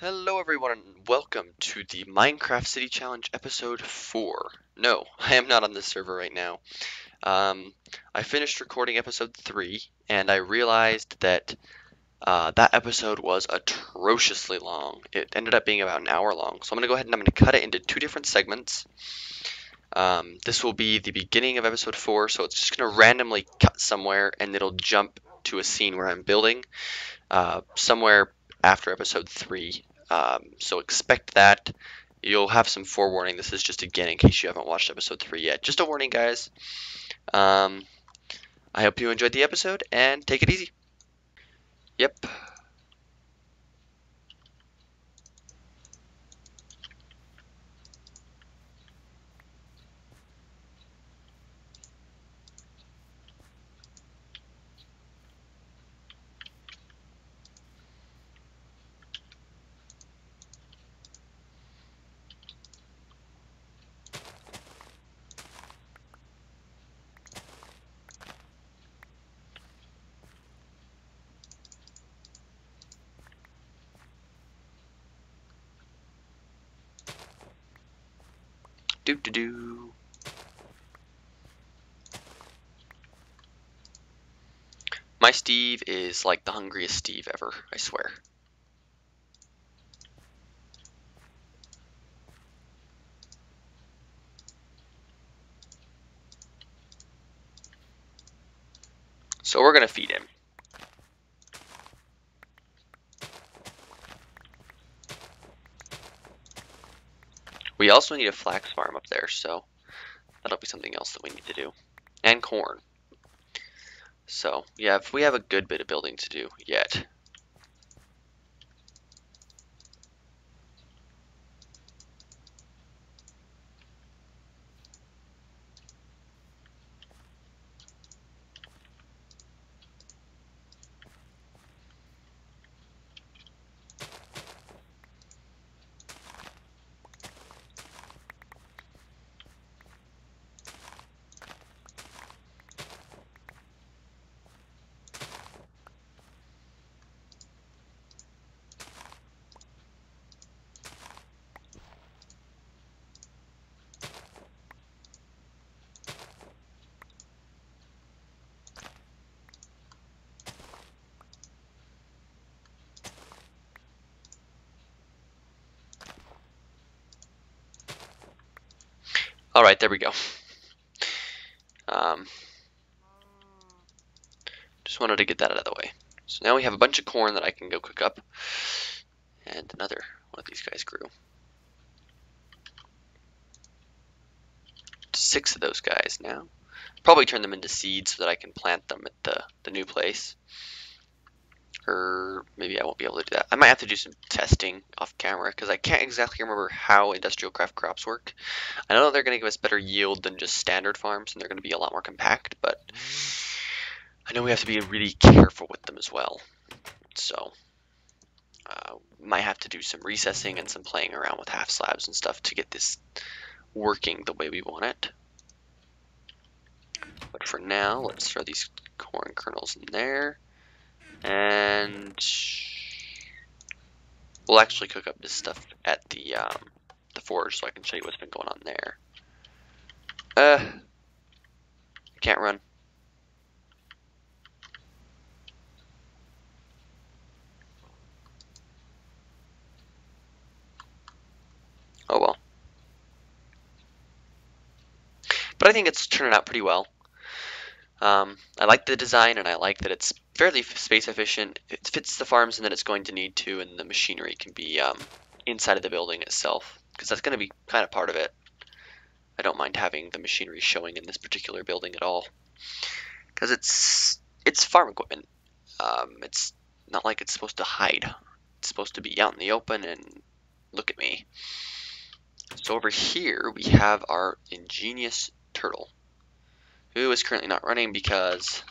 Hello everyone and welcome to the Minecraft City Challenge episode 4. No, I am not on this server right now. I finished recording episode 3 and I realized that that episode was atrociously long. It ended up being about an hour long. So I'm going to go ahead and I'm going to cut it into two different segments. This will be the beginning of episode 4, so it's just going to randomly cut somewhere and it'll jump to a scene where I'm building somewhere after episode 3. So expect that. You'll have some forewarning. This is just again in case you haven't watched episode 3 yet. Just a warning, guys. I hope you enjoyed the episode and take it easy. Yep. Do do do. My Steve is like the hungriest Steve ever, I swear. So we're gonna feed him. We also need a flax farm up there, so that'll be something else that we need to do. And corn. So yeah, we have a good bit of building to do yet. Alright, there we go. Just wanted to get that out of the way. So now we have a bunch of corn that I can go cook up. And another one of these guys grew. 6 of those guys now. Probably turn them into seeds so that I can plant them at the new place. Or maybe I won't be able to do that. I might have to do some testing off camera because I can't exactly remember how industrial craft crops work. I know they're going to give us better yield than just standard farms and they're going to be a lot more compact, but I know we have to be really careful with them as well. So might have to do some recessing and some playing around with half slabs and stuff to get this working the way we want it. But for now, let's throw these corn kernels in there. And we'll actually cook up this stuff at the forge so I can show you what's been going on there. I can't run. Oh well. But I think it's turning out pretty well. I like the design and I like that it's fairly space efficient. It fits the farms and that it's going to need to, and the machinery can be inside of the building itself, because that's going to be kind of part of it. I don't mind having the machinery showing in this particular building at all, because it's farm equipment. It's not like it's supposed to hide. It's supposed to be out in the open and look at me. So over here we have our ingenious turtle, who is currently not running because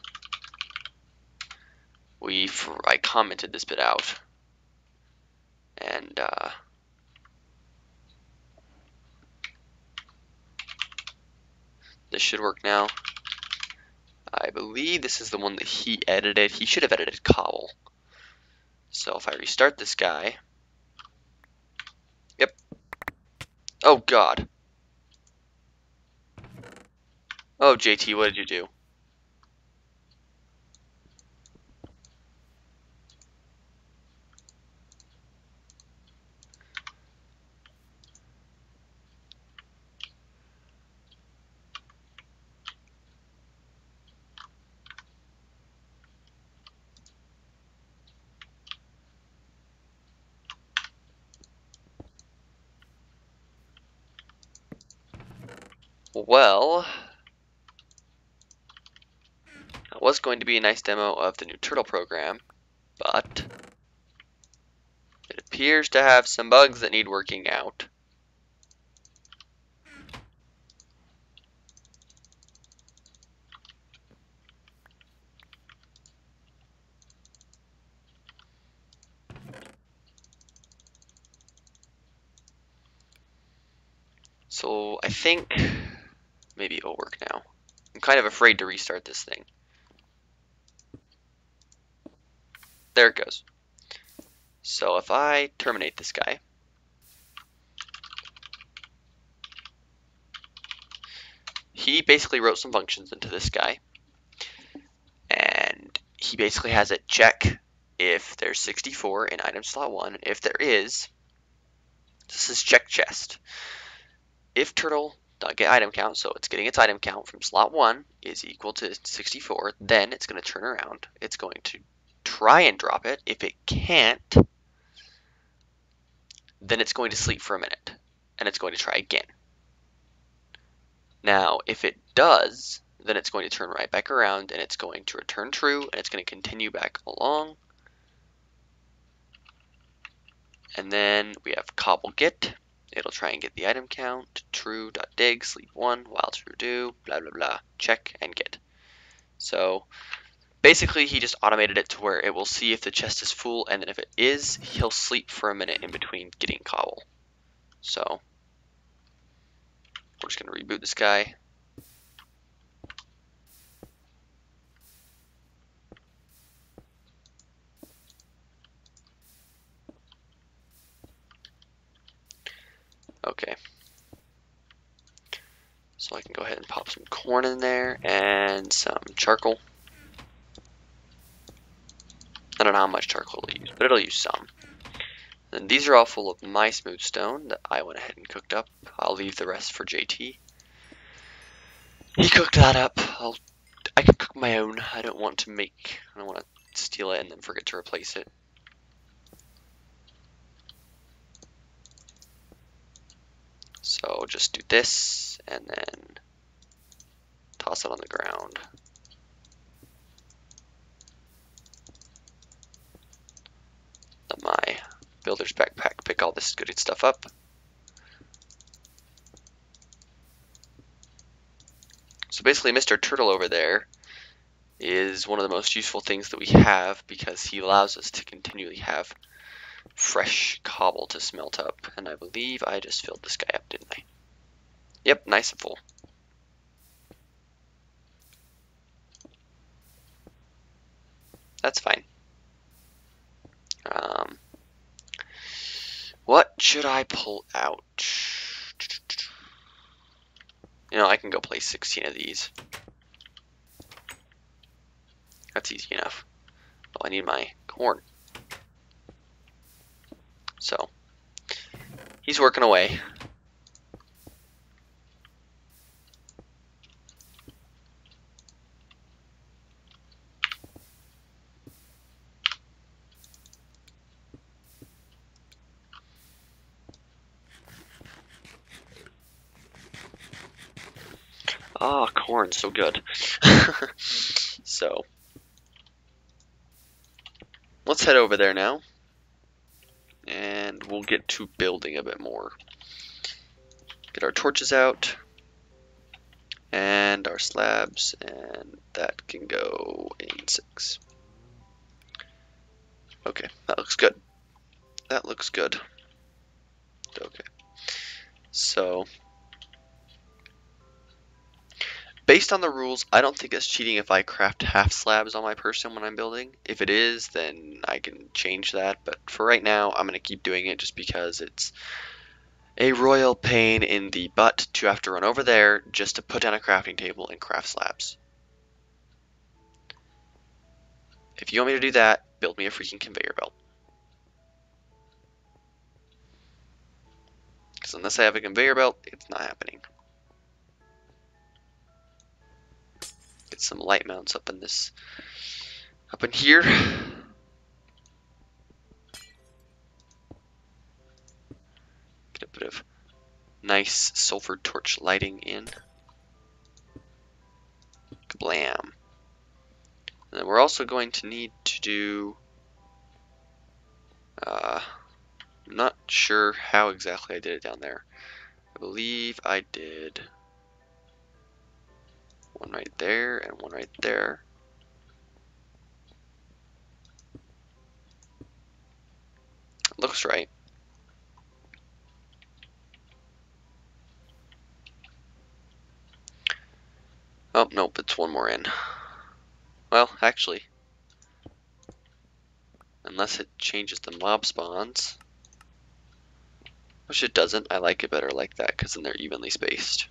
I commented this bit out, and this should work now. I believe this is the one that he edited. He should have edited Cobble. So if I restart this guy, Oh God. Oh JT, what did you do? Well, that was going to be a nice demo of the new turtle program, but it appears to have some bugs that need working out. So I think maybe it'll work now. I'm kind of afraid to restart this thing. There it goes. So if I terminate this guy, he basically wrote some functions into this guy, and he basically has it check if there's 64 in item slot 1. If there is, this is check chest. If turtle dot get item count, so it's getting its item count from slot 1 is equal to 64, then it's going to turn around. It's going to try and drop it. If it can't, then it's going to sleep for a minute, and it's going to try again. Now, if it does, then it's going to turn right back around, and it's going to return true, and it's going to continue back along. And then we have cobble get. It'll try and get the item count, true.dig, sleep 1, while true do, blah blah blah, check and get. So basically he just automated it to where it will see if the chest is full, and then if it is, he'll sleep for a minute in between getting cobble. So we're just going to reboot this guy. Okay. So I can go ahead and pop some corn in there and some charcoal. I don't know how much charcoal it'll use, but it'll use some. And these are all full of my smooth stone that I went ahead and cooked up. I'll leave the rest for JT. He cooked that up. I can cook my own. I don't want to steal it and then forget to replace it. So just do this and then toss it on the ground. Let my builder's backpack pick all this good stuff up. So basically Mr. Turtle over there is one of the most useful things that we have because he allows us to continually have fresh cobble to smelt up. And I believe I just filled this guy up, didn't I? Yep, nice and full. That's fine. What should I pull out? You know, I can go place 16 of these. That's easy enough. Oh, I need my corn. So, he's working away. Ah, corn, so good. So, let's head over there now. And we'll get to building a bit more. Get our torches out. And our slabs. And that can go in 6. Okay, that looks good. That looks good. Okay. So, based on the rules, I don't think it's cheating if I craft half slabs on my person when I'm building. If it is, then I can change that. But for right now, I'm going to keep doing it just because a royal pain in the butt to have to run over there just to put down a crafting table and craft slabs. If you want me to do that, build me a freaking conveyor belt. Because unless I have a conveyor belt, it's not happening. Get some light mounts up in here. Get a bit of nice sulfur torch lighting in. Kablam. And then we're also going to need to do, I'm not sure how exactly I did it down there. I believe I did one right there and one right there. Looks right. Oh, nope, it's one more in. Well, actually, unless it changes the mob spawns, which it doesn't, I like it better like that because then they're evenly spaced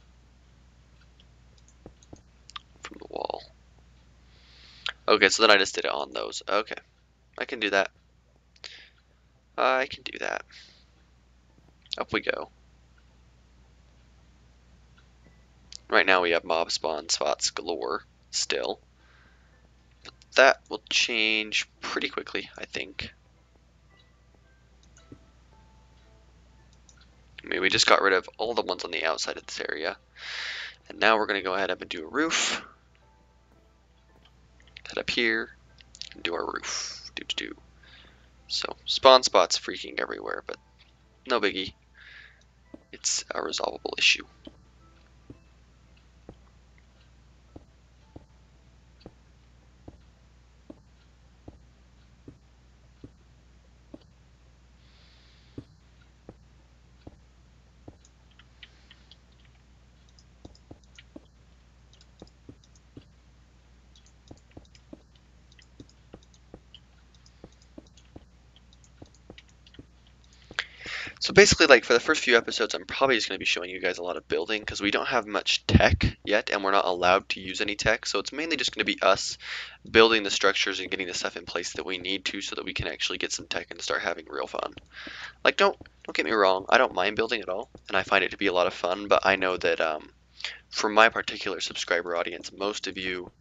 from the wall. Okay, so then I just did it on those. Okay, I can do that. I can do that. Up we go. Right now we have mob spawn spots galore still. But that will change pretty quickly, I think. I mean, we just got rid of all the ones on the outside of this area. And now we're going to go ahead and do a roof. Head up here and do our roof. Do. So, spawn spots freaking everywhere, but no biggie. It's a resolvable issue. So basically, like, for the first few episodes, I'm probably just going to be showing you guys a lot of building because we don't have much tech yet and we're not allowed to use any tech. So it's mainly just going to be us building the structures and getting the stuff in place that we need to so that we can actually get some tech and start having real fun. Like, don't get me wrong, I don't mind building at all and I find it to be a lot of fun, but I know that for my particular subscriber audience, most of you,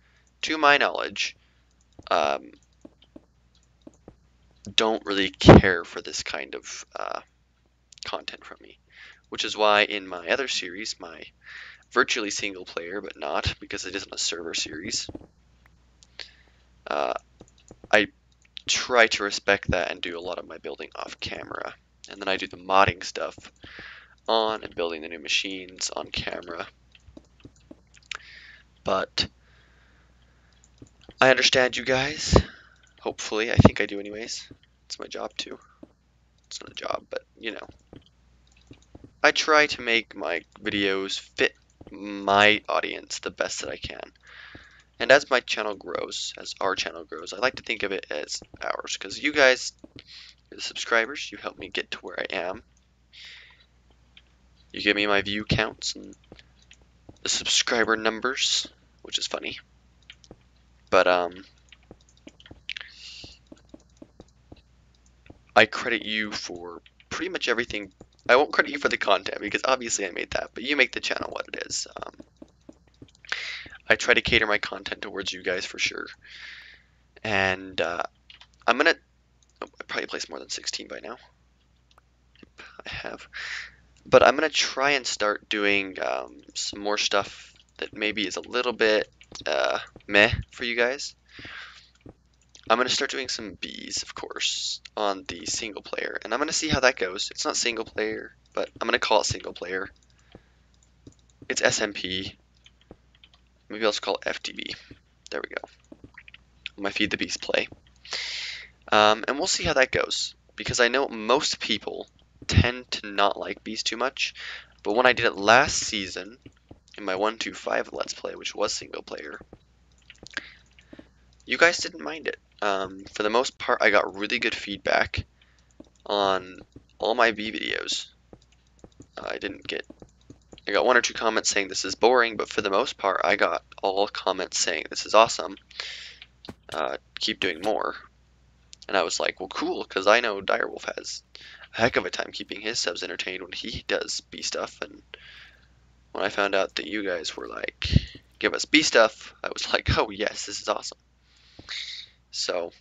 to my knowledge, don't really care for this kind of content from me, which is why in my other series, my virtually single player but not because it isn't a server series, I try to respect that and do a lot of my building off camera, and then I do the modding stuff on and building the new machines on camera. But I understand you guys, hopefully. I think I do anyways. It's my job too. It's not a job, but you know, I try to make my videos fit my audience the best that I can. And as my channel grows, as our channel grows, I like to think of it as ours. Because you guys, the subscribers, you help me get to where I am. You give me my view counts and the subscriber numbers, which is funny. But I credit you for pretty much everything. I won't credit you for the content because obviously I made that, but you make the channel what it is. I try to cater my content towards you guys for sure. And I'm gonna, I probably placed more than 16 by now. I have. But I'm gonna try and start doing some more stuff that maybe is a little bit meh for you guys. I'm gonna start doing some bees, of course, on the single player, and I'm gonna see how that goes. It's not single player, but I'm gonna call it single player. It's SMP. Maybe I'll just call it FTB. There we go. My Feed the Beast play. And we'll see how that goes, because I know most people tend to not like bees too much, but when I did it last season in my 125 Let's Play, which was single player, you guys didn't mind it. For the most part, I got really good feedback on all my bee videos. I got one or two comments saying this is boring, but for the most part, I got all comments saying this is awesome. Keep doing more. And I was like, well, cool, because I know Direwolf has a heck of a time keeping his subs entertained when he does B stuff. And when I found out that you guys were like, give us B stuff, I was like, oh yes, this is awesome. So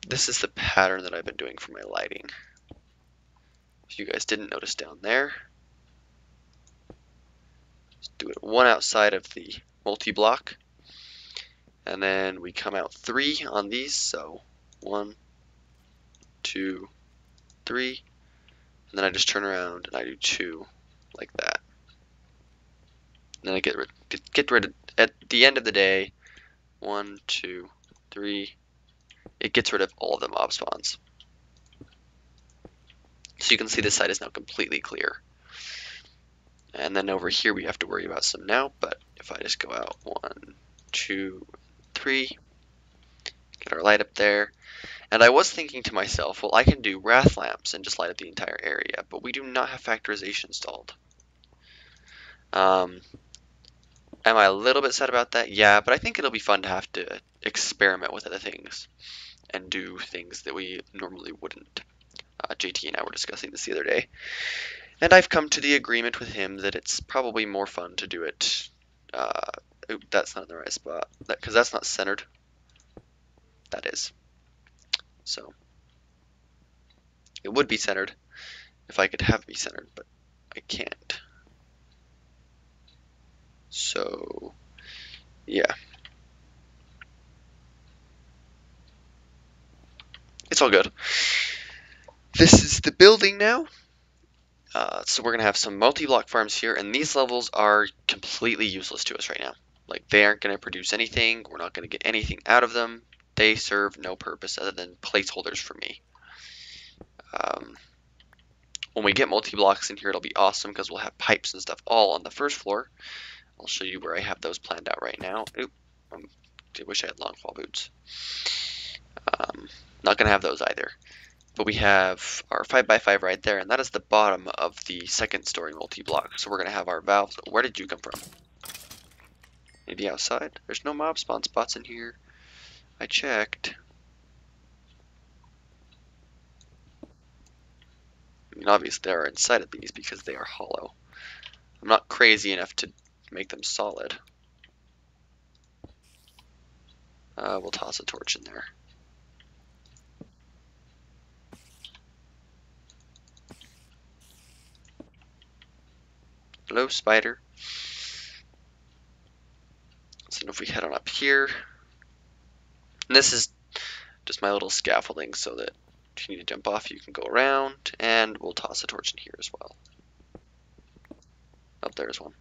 this is the pattern that I've been doing for my lighting. If you guys didn't notice down there, just do it one outside of the multi-block, and then we come out 3 on these, so 1, 2, 3, and then I just turn around and I do 2 like that. And then I get rid of, at the end of the day, 1, 2, 3, it gets rid of all of the mob spawns. So you can see this side is now completely clear. And then over here we have to worry about some now, but if I just go out 1, 2, 3, get our light up there. And I was thinking to myself, well, I can do wrath lamps and just light up the entire area, but we do not have factorization installed. Am I a little bit sad about that? Yeah, but I think it'll be fun to have to experiment with other things and do things that we normally wouldn't. JT and I were discussing this the other day, and I've come to the agreement with him that it's probably more fun to do it. Oop, that's not in the right spot, because that's not centered. That is. So it would be centered if I could have it be centered, but I can't. So yeah, it's all good. This is the building now. So we're gonna have some multi-block farms here, and these levels are completely useless to us right now. Like, they aren't gonna produce anything. We're not gonna get anything out of them. They serve no purpose other than placeholders for me. When we get multi-blocks in here, it'll be awesome because we'll have pipes and stuff all on the first floor. I'll show you where I have those planned out right now. Oop, I wish I had long fall boots. Not gonna have those either. But we have our 5x5 right there, and that is the bottom of the second story multi-block. So we're gonna have our valves. Where did you come from? Maybe outside? There's no mob spawn spots in here. I checked. I mean, obviously they are inside of these because they are hollow. I'm not crazy enough to make them solid. We'll toss a torch in there. Hello, spider. So if we head on up here, and this is just my little scaffolding so that if you need to jump off, you can go around, and we'll toss a torch in here as well. Oh, there's one.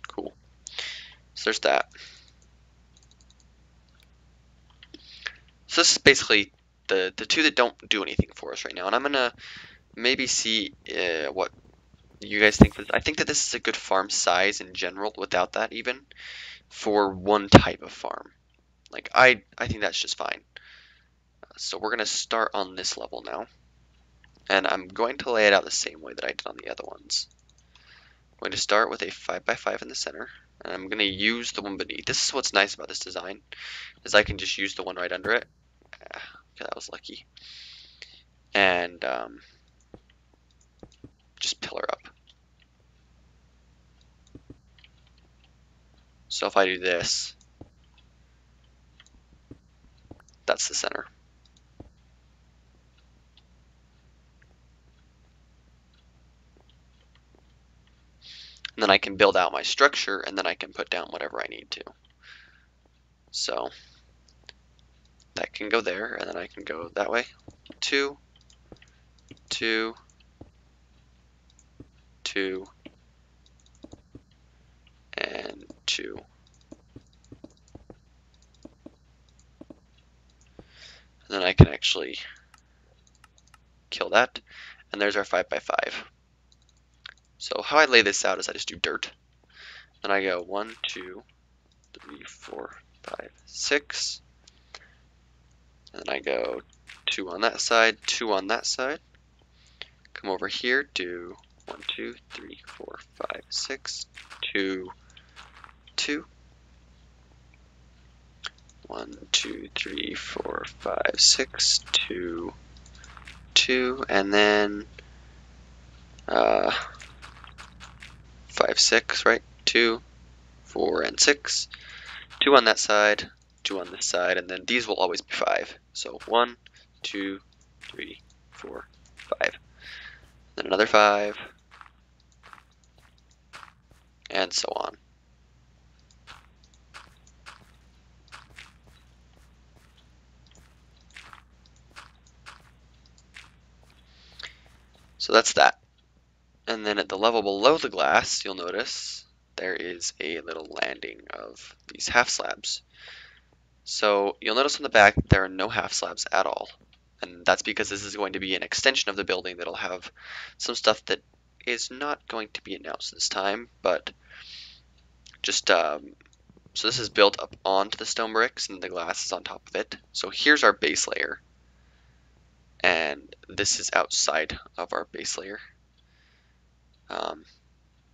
Cool. So there's that. So this is basically the two that don't do anything for us right now, and I'm gonna maybe see what you guys think. I think that this is a good farm size in general, without that even, for one type of farm. Like, I think that's just fine. So we're gonna start on this level now, and I'm going to lay it out the same way that I did on the other ones. I'm going to start with a 5x5 in the center, and I'm going to use the one beneath. This is what's nice about this design, is I can just use the one right under it. Okay, that was lucky. And just pillar up. So if I do this, that's the center. And then I can build out my structure, and then I can put down whatever I need to. So that can go there, and then I can go that way. 2, 2, 2, and 2. And then I can actually kill that. And there's our 5x5. So how I lay this out is I just do dirt. Then I go 1, 2, 3, 4, 5, 6. And then I go 2 on that side, 2 on that side. Come over here, do 1, 2, 3, 4, 5, 6, 2, 2. 1, 2, 3, 4, 5, 6, 2, 2, and then 5, 6, right? 2, 4, and 6. 2 on that side, 2 on this side, and then these will always be 5. So 1, 2, 3, 4, 5. Then another 5, and so on. So that's that. And then at the level below the glass, you'll notice there is a little landing of these half slabs. So you'll notice on the back there are no half slabs at all. And that's because this is going to be an extension of the building that'll have some stuff that is not going to be announced this time, but just so this is built up onto the stone bricks and the glass is on top of it. So here's our base layer, and this is outside of our base layer.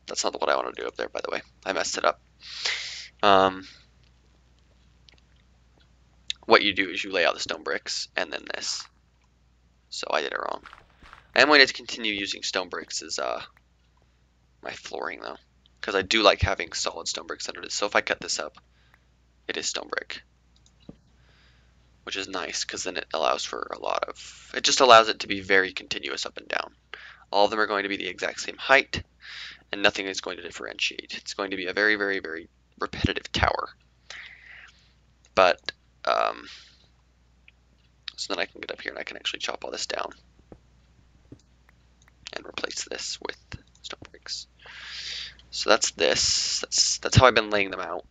That's not what I want to do up there, by the way. I messed it up. What you do is you lay out the stone bricks and then this. So I did it wrong. I am going to continue using stone bricks as my flooring though, because I do like having solid stone bricks under it. So if I cut this up, it is stone brick, which is nice because then it allows for a lot of, it just allows it to be very continuous up and down. All of them are going to be the exact same height, and nothing is going to differentiate. It's going to be a very, very, very repetitive tower. But so then I can get up here and I can actually chop all this down and replace this with stone bricks. So that's this. That's how I've been laying them out.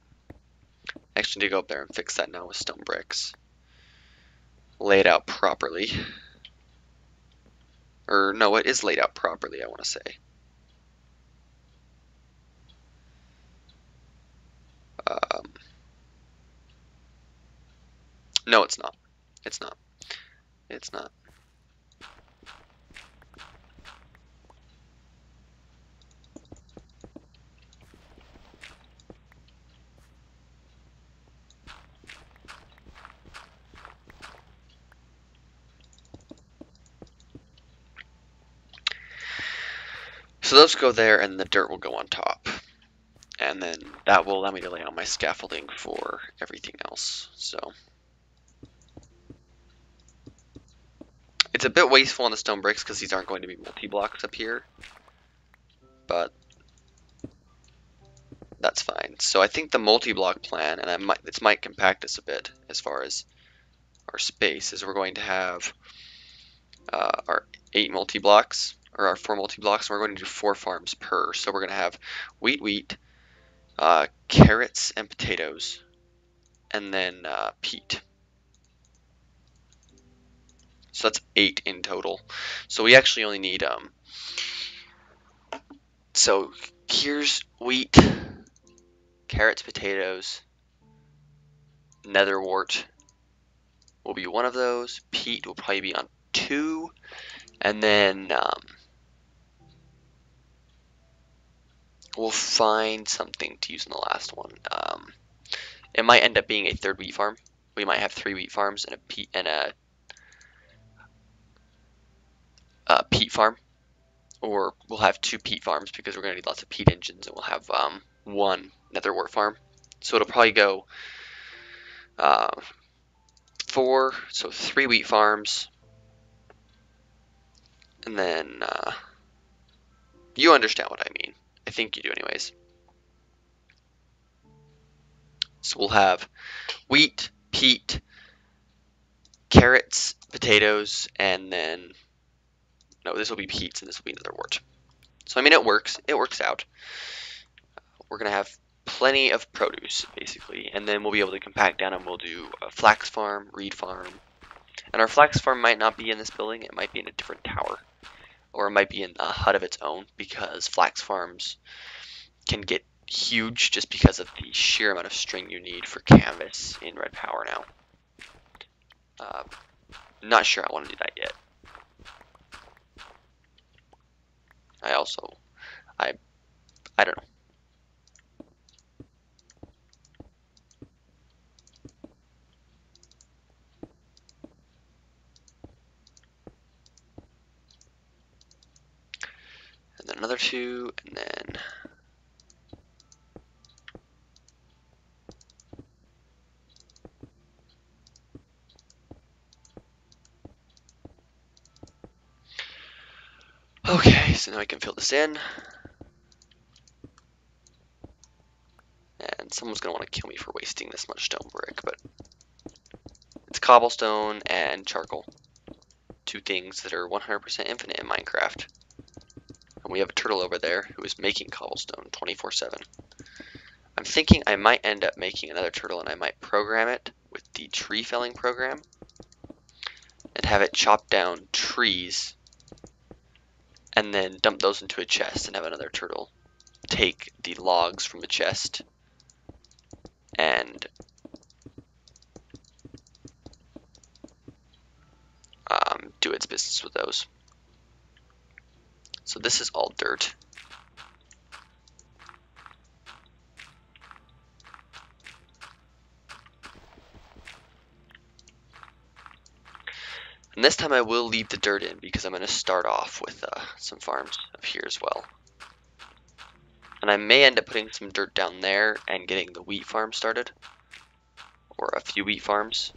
I actually need to go up there and fix that now with stone bricks. Lay it out properly. Or no, it is laid out properly, I want to say. No, it's not. It's not. It's not. So those go there and the dirt will go on top. And then that will allow me to lay out my scaffolding for everything else. So it's a bit wasteful on the stone bricks because these aren't going to be multi-blocks up here. But that's fine. So I think the multi-block plan, and this might compact us a bit as far as our space, is we're going to have our 8 multi-blocks, or our 4 multi-blocks, and we're going to do 4 farms per. So we're going to have wheat, carrots and potatoes, and then peat. So that's 8 in total. So we actually only need so here's wheat, carrots, potatoes, netherwort will be one of those. Peat will probably be on 2, and then we'll find something to use in the last one. It might end up being a 3rd wheat farm. We might have 3 wheat farms and a peat farm, or we'll have 2 peat farms because we're going to need lots of peat engines, and we'll have 1 netherwort farm. So it'll probably go 4, so 3 wheat farms, and then you understand what I mean. I think you do anyways. So we'll have wheat, peat, carrots, potatoes, and then, no, this will be peats and this will be netherwort. So I mean, it works out. We're going to have plenty of produce, basically, and then we'll be able to compact down and we'll do a flax farm, reed farm. And our flax farm might not be in this building, it might be in a different tower, or it might be in a hut of its own, because flax farms can get huge just because of the sheer amount of string you need for canvas in Red Power now. Not sure I want to do that yet. I don't know. And then another 2, and then okay, so now I can fill this in. And someone's gonna want to kill me for wasting this much stone brick, but it's cobblestone and charcoal. 2 things that are 100% infinite in Minecraft. And we have a turtle over there who is making cobblestone 24/7. I'm thinking I might end up making another turtle, and I might program it with the tree felling program and have it chop down trees and then dump those into a chest and have another turtle take the logs from the chest and do its business with those. So this is all dirt. And this time I will leave the dirt in because I'm going to start off with some farms up here as well. And I may end up putting some dirt down there and getting the wheat farm started. Or a few wheat farms.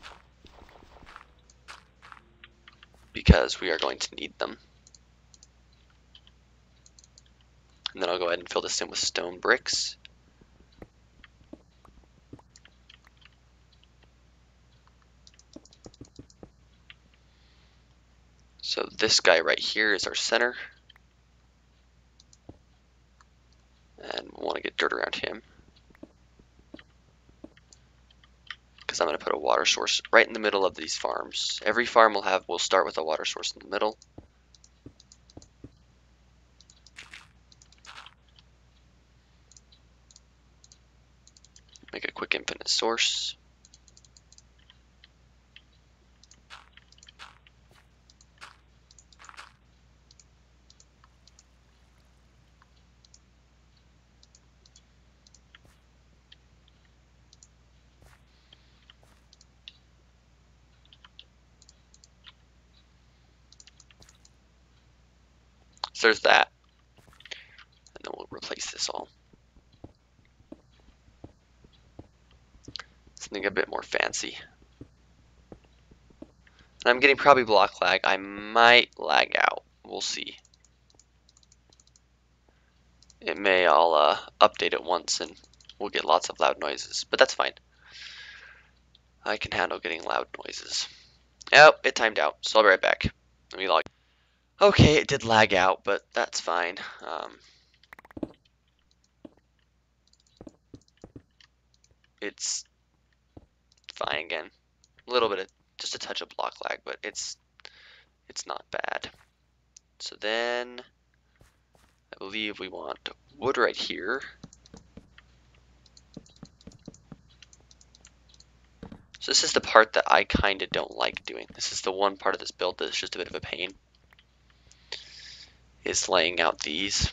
Because we are going to need them. And then I'll go ahead and fill this in with stone bricks. So this guy right here is our center. And we'll want to get dirt around him. Because I'm going to put a water source right in the middle of these farms. Every farm will start with a water source in the middle. Make a quick infinite source. So there's that. And then we'll replace this all. Something a bit more fancy. And I'm getting probably block lag. I might lag out. We'll see. It may all update at once and we'll get lots of loud noises. But that's fine. I can handle getting loud noises. Oh, it timed out. So I'll be right back. Let me log. Okay, it did lag out, but that's fine. It's fine again. A little bit of just a touch of block lag, but it's not bad. So then I believe we want wood right here. So this is the part that I kind of don't like doing. This is the one part of this build that's just a bit of a pain. Is laying out these.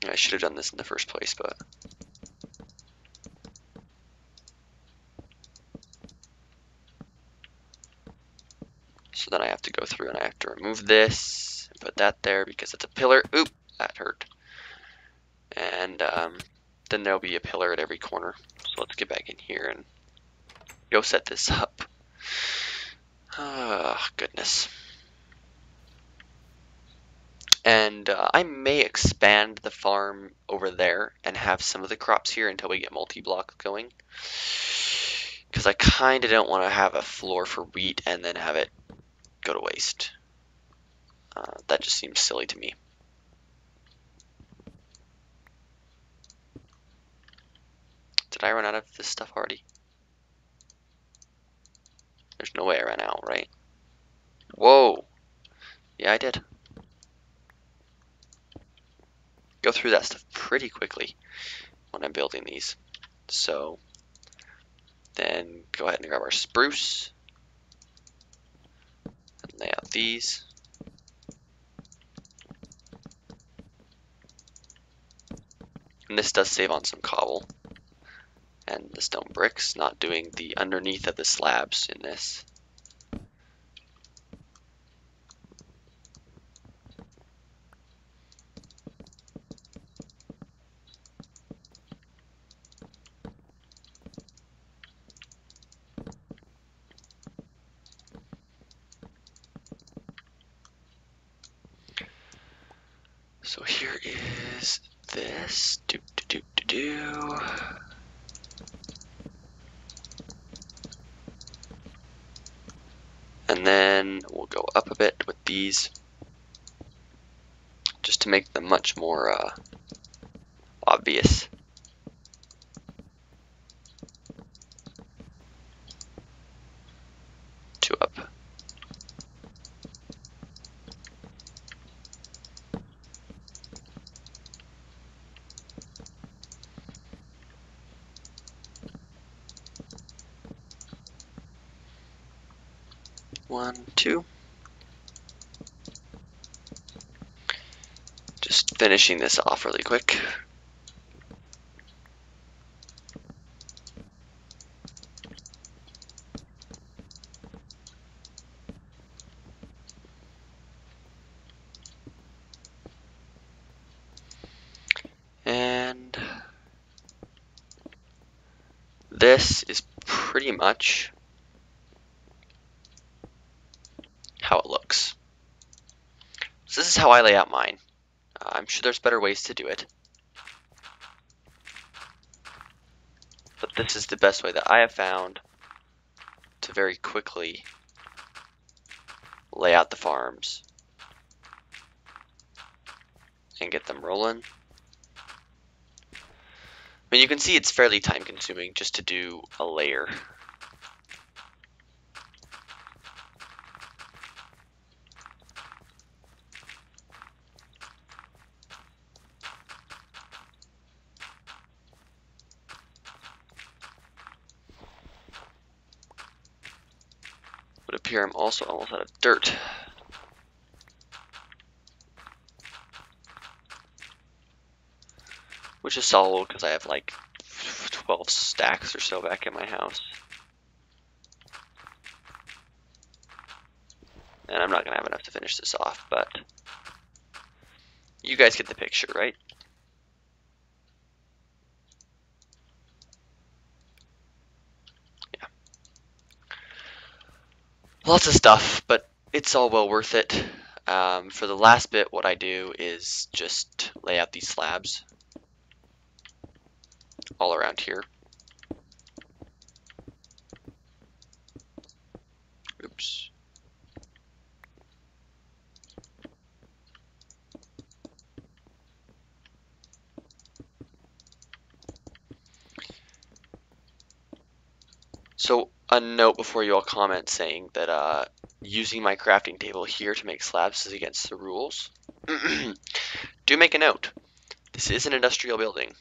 I should have done this in the first place, but so then I have to go through and I have to remove this and put that there because it's a pillar. Oop, that hurt. And then there'll be a pillar at every corner. So let's get back in here and go set this up. Oh, goodness. And I may expand the farm over there and have some of the crops here until we get multi-block going. Because I kind of don't want to have a floor for wheat and then have it go to waste. That just seems silly to me. Did I run out of this stuff already? There's no way I ran out, right? Whoa! Yeah, I did. Go through that stuff pretty quickly when I'm building these. So then go ahead and grab our spruce and lay out these. And this does save on some cobble and the stone bricks, not doing the underneath of the slabs in this. So here is this. And then we'll go up a bit with these just to make them much more obvious. Two up. One, two. Just finishing this off really quick. And this is pretty much how it looks. So this is how I lay out mine. I'm sure there's better ways to do it, but this is the best way that I have found to very quickly lay out the farms and get them rolling. I mean, you can see it's fairly time consuming just to do a layer. Would appear I'm also almost out of dirt. Which is solid because I have like 12 stacks or so back in my house. And I'm not going to have enough to finish this off, but you guys get the picture, right? Yeah. Lots of stuff, but it's all well worth it. For the last bit, what I do is just lay out these slabs all around here. Oops. So a note before you all comment saying that using my crafting table here to make slabs is against the rules. Do make a note. This is an industrial building,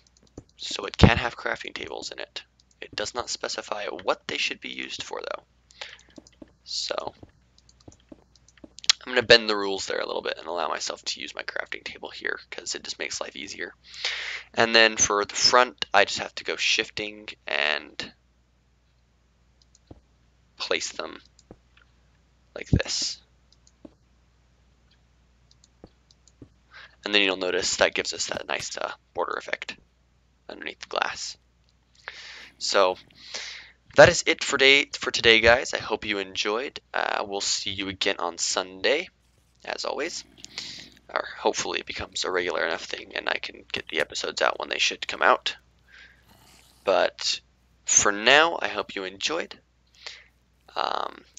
so it can have crafting tables in it. It does not specify what they should be used for though. So I'm going to bend the rules there a little bit and allow myself to use my crafting table here because it just makes life easier. And then for the front, I just have to go shifting and place them like this. And then you'll notice that gives us that nice border effect underneath the glass. So that is it for today, guys. I hope you enjoyed. We'll see you again on Sunday, as always. Or hopefully it becomes a regular enough thing and I can get the episodes out when they should come out. But for now, I hope you enjoyed.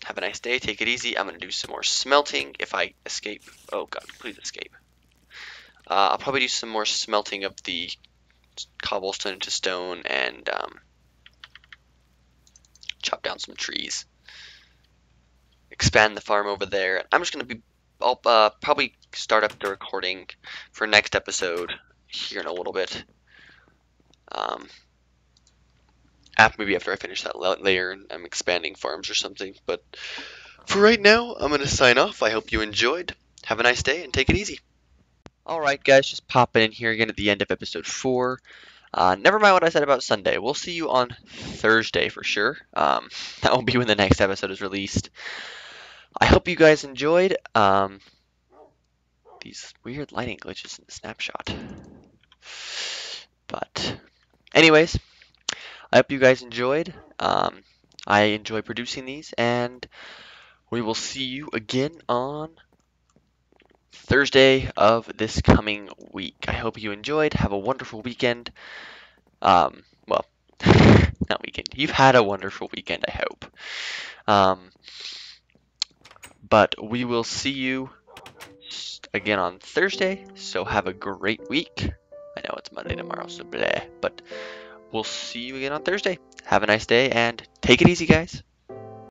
Have a nice day. Take it easy. I'm going to do some more smelting if I escape. Oh god, please escape. I'll probably do some more smelting of the cobblestone into stone and chop down some trees. Expand the farm over there. I'm just going to be I'll probably start up the recording for next episode here in a little bit. Maybe after I finish that layer and I'm expanding farms or something. But for right now, I'm going to sign off. I hope you enjoyed. Have a nice day and take it easy. Alright guys, just popping in here again at the end of episode 4. Never mind what I said about Sunday. We'll see you on Thursday for sure. That will be when the next episode is released. I hope you guys enjoyed. These weird lighting glitches in the snapshot. But anyways, I hope you guys enjoyed. I enjoy producing these, and we will see you again on Thursday of this coming week. I hope you enjoyed. Have a wonderful weekend. Well, not weekend. You've had a wonderful weekend, I hope. But we will see you again on Thursday, so have a great week. I know it's Monday tomorrow, so bleh, but we'll see you again on Thursday. Have a nice day, and take it easy, guys.